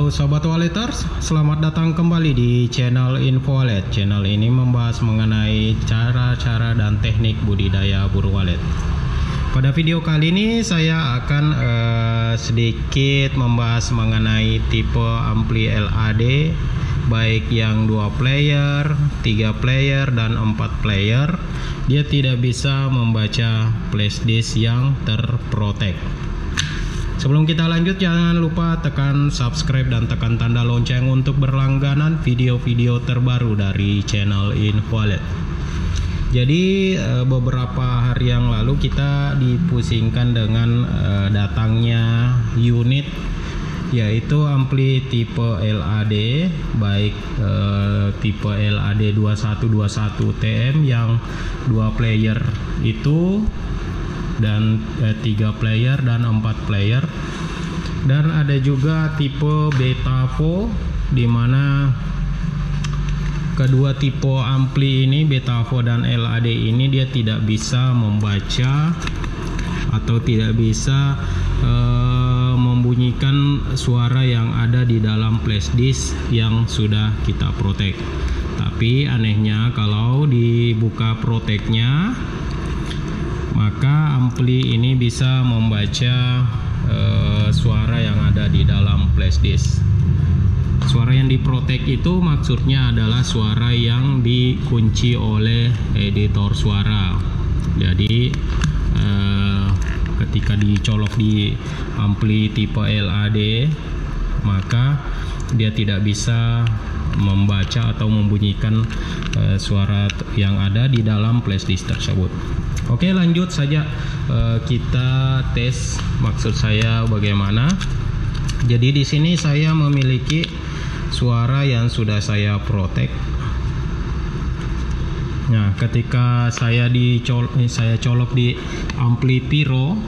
Halo Sobat Walleters, selamat datang kembali di channel Info Wallet. Channel ini membahas mengenai cara-cara dan teknik budidaya burung walet. Pada video kali ini saya akan sedikit membahas mengenai tipe ampli LAD, baik yang 2 player, 3 player, dan 4 player. Dia tidak bisa membaca flash disk yang terprotek. Sebelum kita lanjut, jangan lupa tekan subscribe dan tekan tanda lonceng untuk berlangganan video-video terbaru dari channel Info Wallet. Jadi beberapa hari yang lalu kita dipusingkan dengan datangnya unit, yaitu ampli tipe LAD, baik tipe LAD 2121 TM yang 2 player itu, dan 3 player dan 4 player, dan ada juga tipe Betavo, dimana kedua tipe ampli ini, Betavo dan LAD ini, dia tidak bisa membaca atau tidak bisa membunyikan suara yang ada di dalam flash disk yang sudah kita protek. Tapi anehnya kalau dibuka proteknya, maka ampli ini bisa membaca suara yang ada di dalam flash disk. Suara yang diprotek itu maksudnya adalah suara yang dikunci oleh editor suara. Jadi ketika dicolok di ampli tipe LAD, maka dia tidak bisa membaca atau membunyikan suara yang ada di dalam flash disk tersebut. Oke, lanjut saja kita tes. Maksud saya bagaimana? Jadi di sini saya memiliki suara yang sudah saya protek. Nah, ketika saya colok di ampli Pyro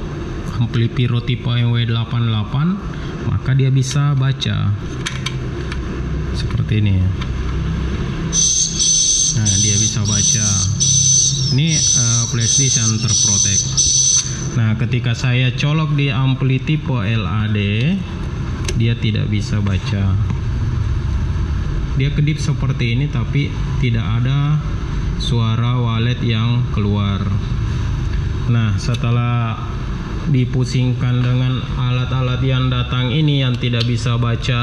tipe MW88, maka dia bisa baca seperti ini. Nah, dia bisa baca. Ini flash disk yang terprotek. Nah, ketika saya colok di ampli tipe LAD, dia tidak bisa baca. Dia kedip seperti ini, tapi tidak ada suara walet yang keluar. Nah, setelah dipusingkan dengan alat-alat yang datang ini yang tidak bisa baca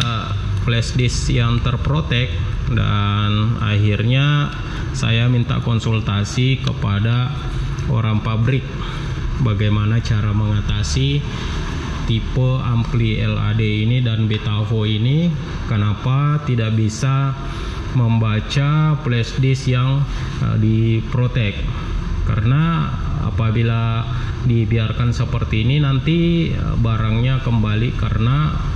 flash disk yang terprotek, dan akhirnya saya minta konsultasi kepada orang pabrik bagaimana cara mengatasi tipe ampli LAD ini dan Betavo ini, kenapa tidak bisa membaca flash disk yang diprotek. Karena apabila dibiarkan seperti ini, nanti barangnya kembali, karena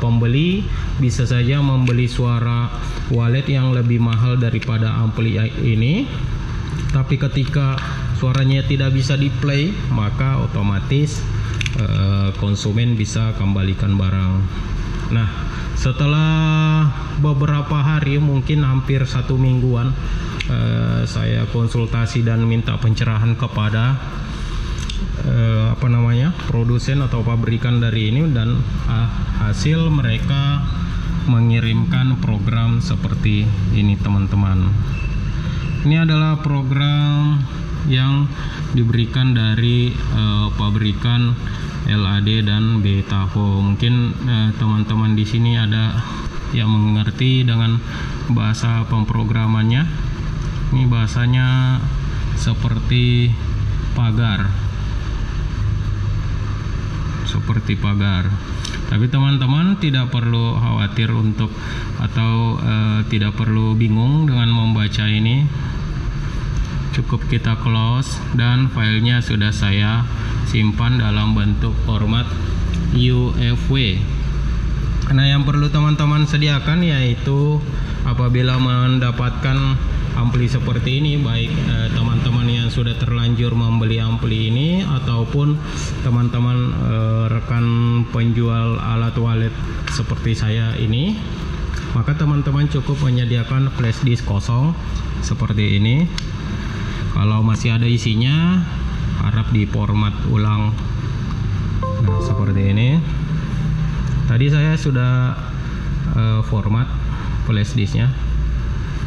pembeli bisa saja membeli suara walet yang lebih mahal daripada ampli ini, tapi ketika suaranya tidak bisa di play, maka otomatis konsumen bisa kembalikan barang. Nah, setelah beberapa hari, mungkin hampir 1 mingguan, saya konsultasi dan minta pencerahan kepada produsen atau pabrikan dari ini, dan hasil mereka mengirimkan program seperti ini, teman-teman. Ini adalah program yang diberikan dari pabrikan LAD dan Betavo. Mungkin teman-teman di sini ada yang mengerti dengan bahasa pemrogramannya. Ini bahasanya seperti pagar. Tapi teman-teman tidak perlu khawatir atau tidak perlu bingung dengan membaca ini. Cukup kita close, dan filenya sudah saya simpan dalam bentuk format UFW. Nah, yang perlu teman-teman sediakan yaitu apabila mendapatkan ampli seperti ini, baik teman-teman yang sudah terlanjur membeli ampli ini ataupun teman-teman rekan penjual alat walet seperti saya ini, maka teman-teman cukup menyediakan flash disk kosong seperti ini. Kalau masih ada isinya, harap di format ulang. Nah, seperti ini. Tadi saya sudah format flash disknya,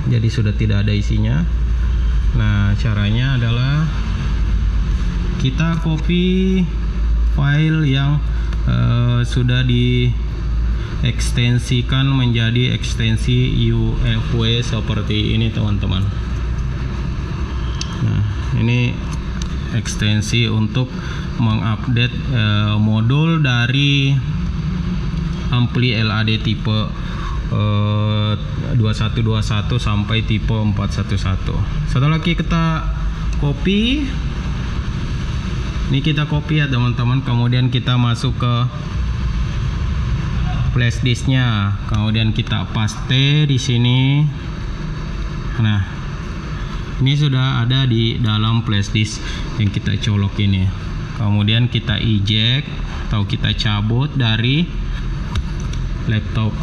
jadi sudah tidak ada isinya. Nah, caranya adalah kita copy file yang sudah diekstensikan menjadi ekstensi UFW seperti ini, teman-teman. Nah, ini ekstensi untuk mengupdate modul dari ampli LAD tipe 2121 sampai tipe 411. Setelah kita copy, ini kita copy ya teman-teman, kemudian kita masuk ke flash disknya, kemudian kita paste di sini. Nah, ini sudah ada di dalam flash disk yang kita colok ini. Kemudian kita eject atau kita cabut dari laptop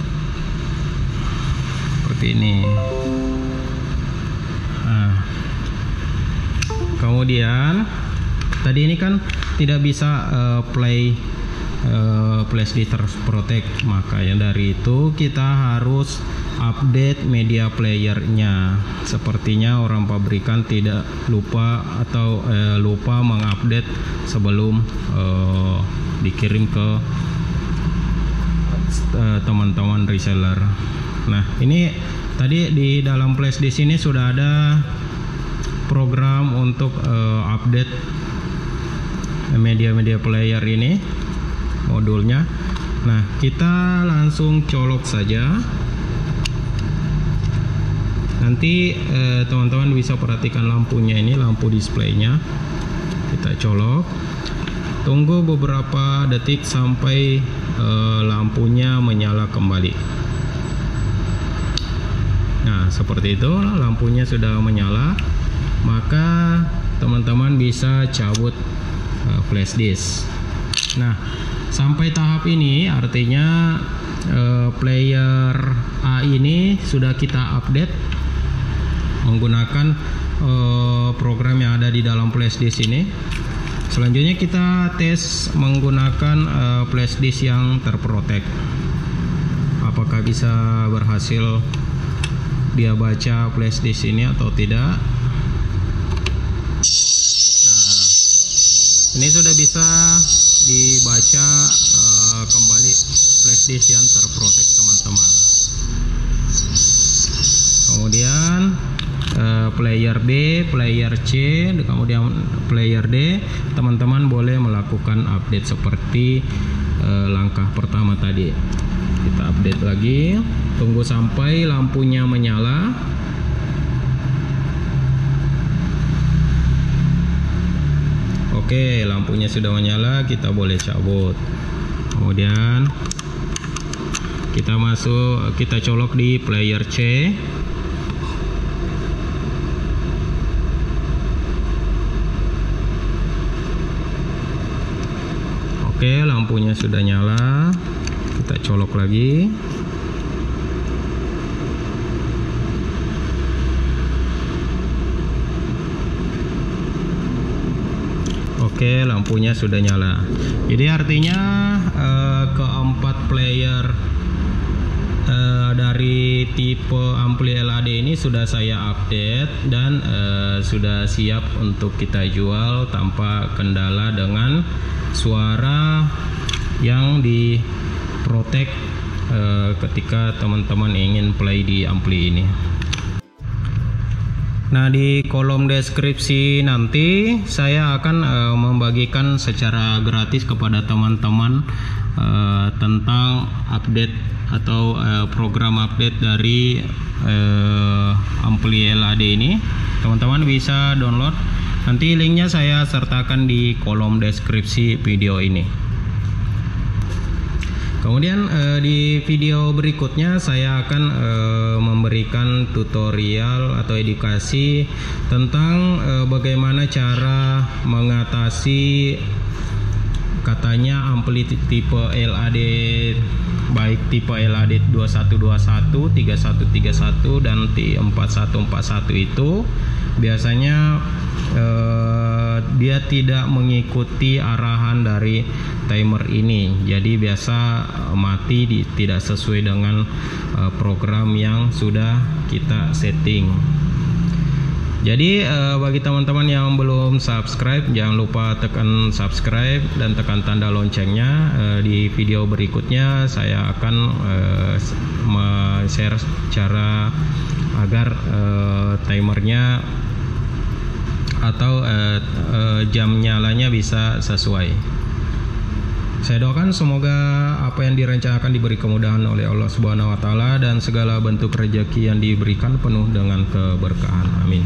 seperti ini. Nah, kemudian tadi ini kan tidak bisa play flash disk terprotect, makanya dari itu kita harus update media playernya. Sepertinya orang pabrikan tidak lupa atau lupa mengupdate sebelum dikirim ke teman-teman reseller. Nah, ini tadi di dalam flash disk ini sudah ada program untuk update media player ini, modulnya. Nah, kita langsung colok saja. Nanti teman-teman bisa perhatikan lampunya ini, lampu displaynya. Kita colok, tunggu beberapa detik sampai lampunya menyala kembali. Nah, seperti itu, lampunya sudah menyala, maka teman-teman bisa cabut flash disk. Nah, sampai tahap ini artinya player A ini sudah kita update menggunakan program yang ada di dalam flash disk ini. Selanjutnya kita tes menggunakan flash disk yang terprotect. Apakah bisa berhasil dia baca flash disk ini atau tidak? Nah, ini sudah bisa dibaca kembali flash disk yang terprotect, teman-teman. Kemudian player B, player C, kemudian player D, teman-teman boleh melakukan update seperti langkah pertama tadi. Kita update lagi, tunggu sampai lampunya menyala. Oke, lampunya sudah menyala, kita boleh cabut. Kemudian kita masuk, kita colok di player C. Oke, lampunya sudah nyala, kita colok lagi. Oke, lampunya sudah nyala. Jadi artinya keempat player dari tipe ampli LAD ini sudah saya update dan sudah siap untuk kita jual tanpa kendala dengan suara yang diprotect ketika teman-teman ingin play di ampli ini. Nah, di kolom deskripsi nanti saya akan membagikan secara gratis kepada teman-teman tentang update atau program update dari ampli LAD ini. Teman-teman bisa download. Nanti linknya saya sertakan di kolom deskripsi video ini. Kemudian di video berikutnya saya akan memberikan tutorial atau edukasi tentang bagaimana cara mengatasi katanya ampli tipe LAD, baik tipe LAD 2121, 3131 dan 4141 itu biasanya dia tidak mengikuti arahan dari timer ini, jadi biasa mati tidak sesuai dengan program yang sudah kita setting. Jadi bagi teman-teman yang belum subscribe, jangan lupa tekan subscribe dan tekan tanda loncengnya. Di video berikutnya saya akan share cara agar timernya atau jam nyalanya bisa sesuai. Saya doakan semoga apa yang direncanakan diberi kemudahan oleh Allah Subhanahu wa taala dan segala bentuk rezeki yang diberikan penuh dengan keberkahan. Amin.